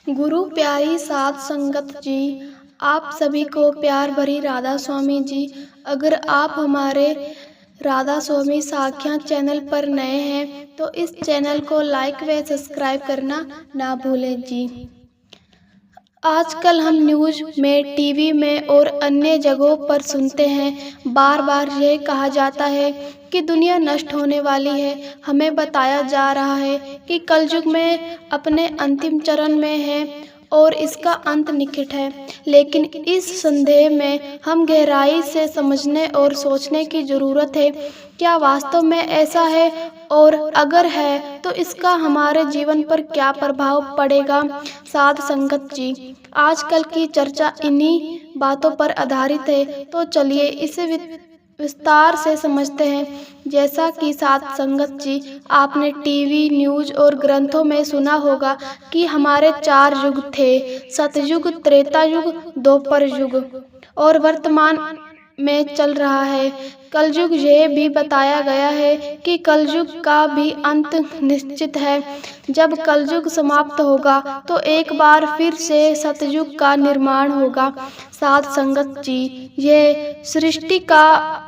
गुरु प्यारी साध संगत जी, आप सभी को प्यार भरी राधा स्वामी जी। अगर आप हमारे राधा स्वामी साख्या चैनल पर नए हैं तो इस चैनल को लाइक व सब्सक्राइब करना ना भूलें जी। आजकल हम न्यूज़ में, टीवी में और अन्य जगहों पर सुनते हैं, बार बार यह कहा जाता है कि दुनिया नष्ट होने वाली है। हमें बताया जा रहा है कि कलयुग में अपने अंतिम चरण में है और इसका अंत निकट है। लेकिन इस संदेह में हम गहराई से समझने और सोचने की ज़रूरत है, क्या वास्तव में ऐसा है, और अगर है तो इसका हमारे जीवन पर क्या प्रभाव पड़ेगा। साध संगत जी, आजकल की चर्चा इन्हीं बातों पर आधारित है, तो चलिए इसे विस्तार से समझते हैं। जैसा कि साध संगत जी, आपने टीवी, न्यूज़ और ग्रंथों में सुना होगा कि हमारे 4 युग थे: सतयुग, त्रेता युग, द्वापर युग और वर्तमान में चल रहा है कलयुग। यह भी बताया गया है कि कलयुग का भी अंत निश्चित है। जब कलयुग समाप्त होगा तो एक बार फिर से सतयुग का निर्माण होगा। साध संगत जी, यह सृष्टि का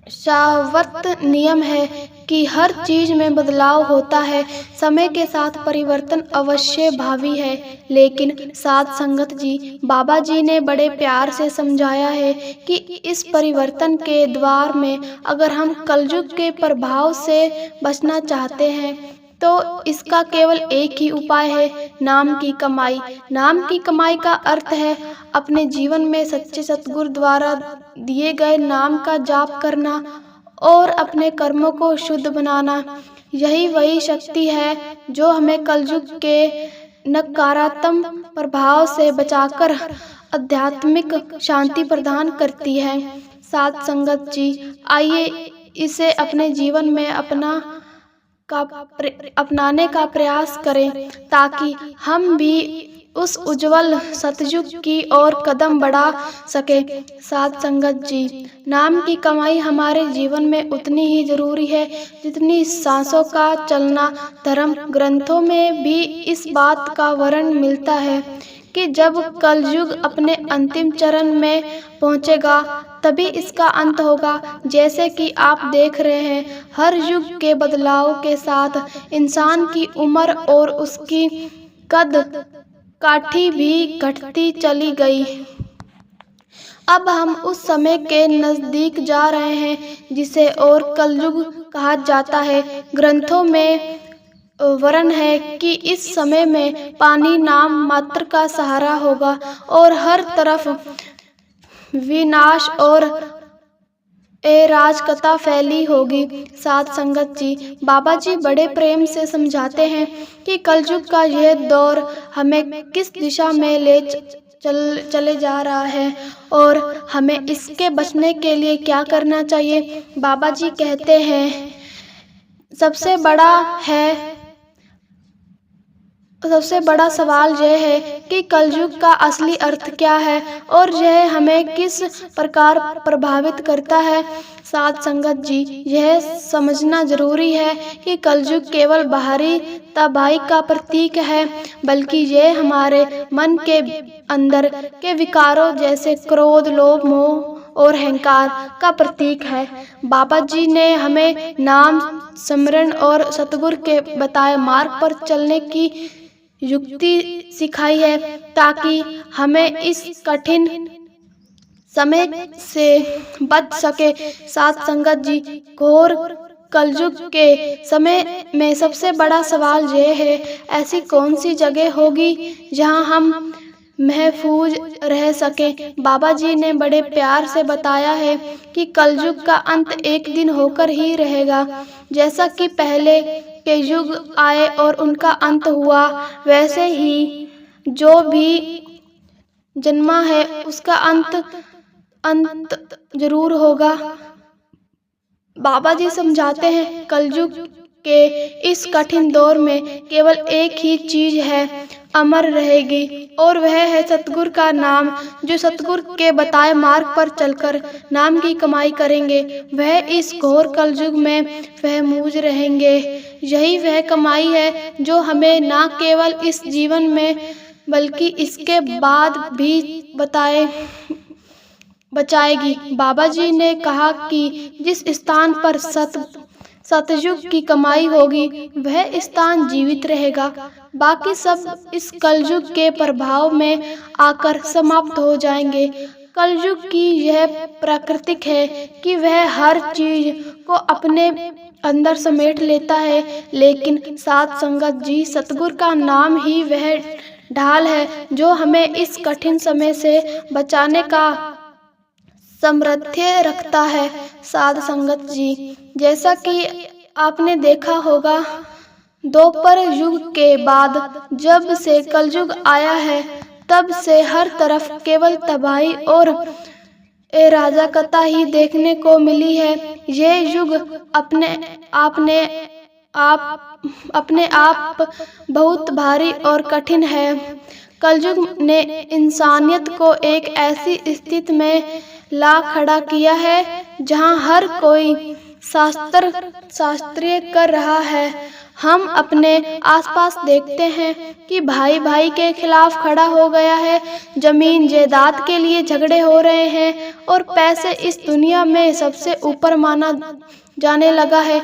शाश्वत नियम है कि हर चीज में बदलाव होता है। समय के साथ परिवर्तन अवश्य भावी है। लेकिन साध संगत जी, बाबा जी ने बड़े प्यार से समझाया है कि इस परिवर्तन के द्वार में अगर हम कलयुग के प्रभाव से बचना चाहते हैं तो इसका केवल एक ही उपाय है: नाम की कमाई। नाम की कमाई का अर्थ है अपने जीवन में सच्चे सतगुरु द्वारा दिए गए नाम का जाप करना और अपने कर्मों को शुद्ध बनाना। यही वही शक्ति है जो हमें कलयुग के नकारात्मक प्रभाव से बचाकर आध्यात्मिक शांति प्रदान करती है। साध संगत जी, आइए इसे अपने जीवन में अपनाने का प्रयास करें ताकि हम भी उस उज्जवल सतयुग की ओर कदम बढ़ा सके। साध संगत जी, नाम की कमाई हमारे जीवन में उतनी ही जरूरी है जितनी सांसों का चलना। धर्म ग्रंथों में भी इस बात का वर्णन मिलता है कि जब कलयुग अपने अंतिम चरण में पहुंचेगा तभी इसका अंत होगा। जैसे कि आप देख रहे हैं, हर युग के बदलाव के साथ इंसान की उम्र और उसकी कद काठी भी घटती चली गई। अब हम उस समय के नजदीक जा रहे हैं जिसे और कलयुग कहा जाता है। ग्रंथों में वर्णन है कि इस समय में पानी नाम मात्र का सहारा होगा और हर तरफ विनाश और अराजकता फैली होगी। साध संगत जी, बाबा जी बड़े प्रेम से समझाते हैं कि कलयुग का यह दौर हमें किस दिशा में ले चले जा रहा है और हमें इसके बचने के लिए क्या करना चाहिए। बाबा जी कहते हैं, सबसे बड़ा सवाल यह है कि कलयुग का असली अर्थ क्या है और यह हमें किस प्रकार प्रभावित करता है। साध संगत जी, यह समझना जरूरी है कि कलयुग केवल बाहरी तबाही का प्रतीक है, बल्कि यह हमारे मन के अंदर के विकारों जैसे क्रोध, लोभ, मोह और अहंकार का प्रतीक है। बाबा जी ने हमें नाम स्मरण और सतगुरु के बताए मार्ग पर चलने की युक्ति सिखाई है ताकि हमें इस कठिन समय से बच सके। साध संगत जी, घोर कलयुग के समय में सबसे बड़ा सवाल यह है, ऐसी कौन सी जगह होगी जहां हम महफूज रह सके। बाबा जी ने बड़े प्यार से बताया है कि कलयुग का अंत एक दिन होकर ही रहेगा। जैसा कि पहले के युग आए और उनका अंत हुआ, वैसे ही जो भी जन्मा है उसका अंत जरूर होगा। बाबा जी समझाते हैं, कलयुग के इस कठिन दौर में केवल एक ही चीज है, अमर रहेगी, और वह है सतगुरु का नाम। जो सतगुरु के बताए मार्ग पर चलकर नाम की कमाई करेंगे, वह इस घोर कलयुग में महफूज रहेंगे। यही वह कमाई है जो हमें न केवल इस जीवन में बल्कि इसके बाद भी बचाएगी। बाबा जी ने कहा कि जिस स्थान पर सतयुग की कमाई होगी, वह स्थान जीवित रहेगा। बाकी सब इस कलयुग के प्रभाव में आकर समाप्त हो जाएंगे। कलयुग की यह प्राकृतिक है कि वह हर चीज को अपने अंदर समेट लेता है, लेकिन साध संगत जी, सतगुरु का नाम ही वह ढाल है जो हमें इस कठिन समय से बचाने का सामर्थ्य रखता है। साध संगत जी, जैसा कि आपने देखा होगा, द्वापर युग के बाद जब से कलयुग आया है, तब से हर तरफ केवल तबाही और अराजकता ही देखने को मिली है। ये युग अपने आप बहुत भारी और कठिन है। कलयुग ने इंसानियत को एक ऐसी स्थिति में ला खड़ा किया है जहां हर कोई शास्त्रीय कर रहा है। हम अपने आसपास देखते हैं कि भाई भाई के खिलाफ खड़ा हो गया है, जमीन जायदाद के लिए झगड़े हो रहे हैं और पैसे इस दुनिया में सबसे ऊपर माना जाने लगा है।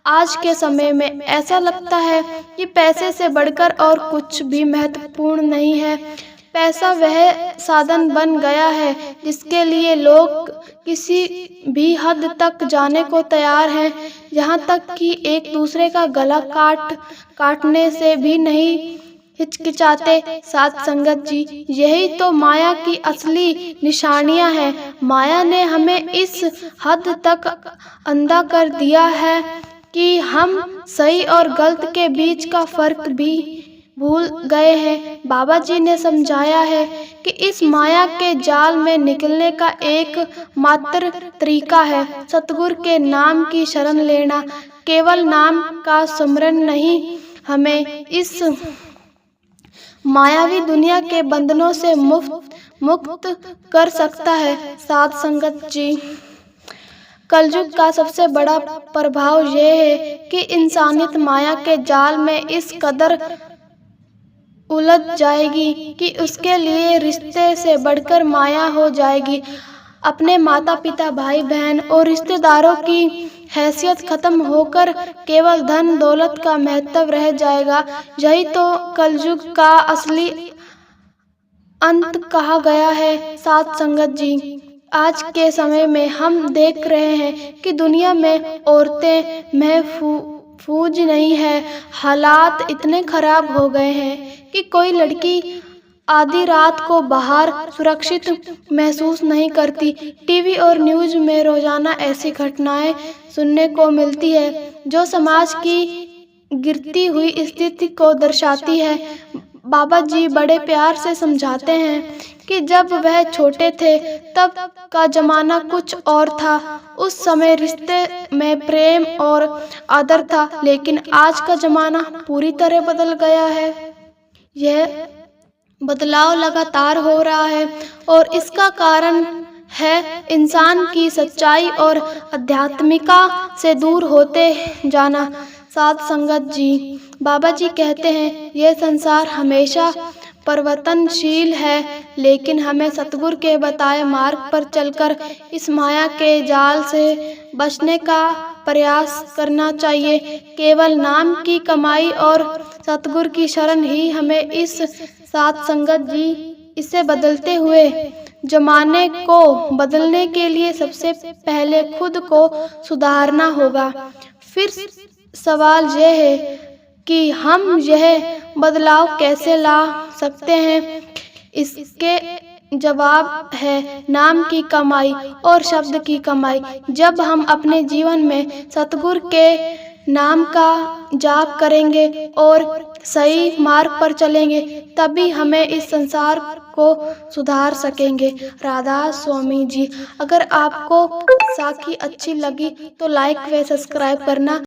आज के समय में ऐसा लगता है कि पैसे से बढ़कर और कुछ भी महत्वपूर्ण नहीं है। पैसा वह साधन बन गया है जिसके लिए लोग किसी भी हद तक जाने को तैयार हैं, यहाँ तक कि एक दूसरे का गला काटने से भी नहीं हिचकिचाते। साध संगत जी, यही तो माया की असली निशानियां हैं। माया ने हमें इस हद तक अंधा कर दिया है कि हम सही और गलत के बीच का फर्क भी भूल गए हैं। बाबा जी ने समझाया है कि इस माया के जाल में निकलने का एक मात्र तरीका है सतगुरु के नाम की शरण लेना। केवल नाम का सुमरन नहीं हमें इस मायावी दुनिया के बंधनों से मुक्त कर सकता है। साध संगत जी, कलयुग का सबसे बड़ा प्रभाव यह है कि इंसानियत माया के जाल में इस कदर उलझ जाएगी कि उसके लिए रिश्ते से बढ़कर माया हो जाएगी। अपने माता पिता, भाई बहन और रिश्तेदारों की हैसियत खत्म होकर केवल धन दौलत का महत्व रह जाएगा। यही तो कलयुग का असली अंत कहा गया है। साध संगत जी, आज के समय में हम देख रहे हैं कि दुनिया में औरतें महफूज नहीं है। हालात इतने खराब हो गए हैं कि कोई लड़की आधी रात को बाहर सुरक्षित महसूस नहीं करती। टीवी और न्यूज़ में रोजाना ऐसी घटनाएं सुनने को मिलती है जो समाज की गिरती हुई स्थिति को दर्शाती है। बाबा जी बड़े प्यार से समझाते हैं कि जब वह छोटे थे तब का जमाना कुछ और था। उस समय रिश्ते में प्रेम और आदर था, लेकिन आज का जमाना पूरी तरह बदल गया है। यह बदलाव लगातार हो रहा है और इसका कारण है इंसान की सच्चाई और आध्यात्मिकता से दूर होते जाना। साध संगत जी, बाबा जी कहते हैं यह संसार हमेशा परिवर्तनशील है, लेकिन हमें सतगुरु के बताए मार्ग पर चलकर इस माया के जाल से बचने का प्रयास करना चाहिए। केवल नाम की कमाई और सतगुरु की शरण ही हमें इस साध संगत जी, इसे बदलते हुए जमाने को बदलने के लिए सबसे पहले खुद को सुधारना होगा। फिर सवाल यह है कि हम यह बदलाव कैसे ला सकते हैं। इसके जवाब है नाम की कमाई और शब्द की कमाई। जब हम अपने जीवन में सतगुरु के नाम का जाप करेंगे और सही मार्ग पर चलेंगे, तभी हमें इस संसार को सुधार सकेंगे। राधा स्वामी जी, अगर आपको साखी अच्छी लगी तो लाइक व सब्सक्राइब करना।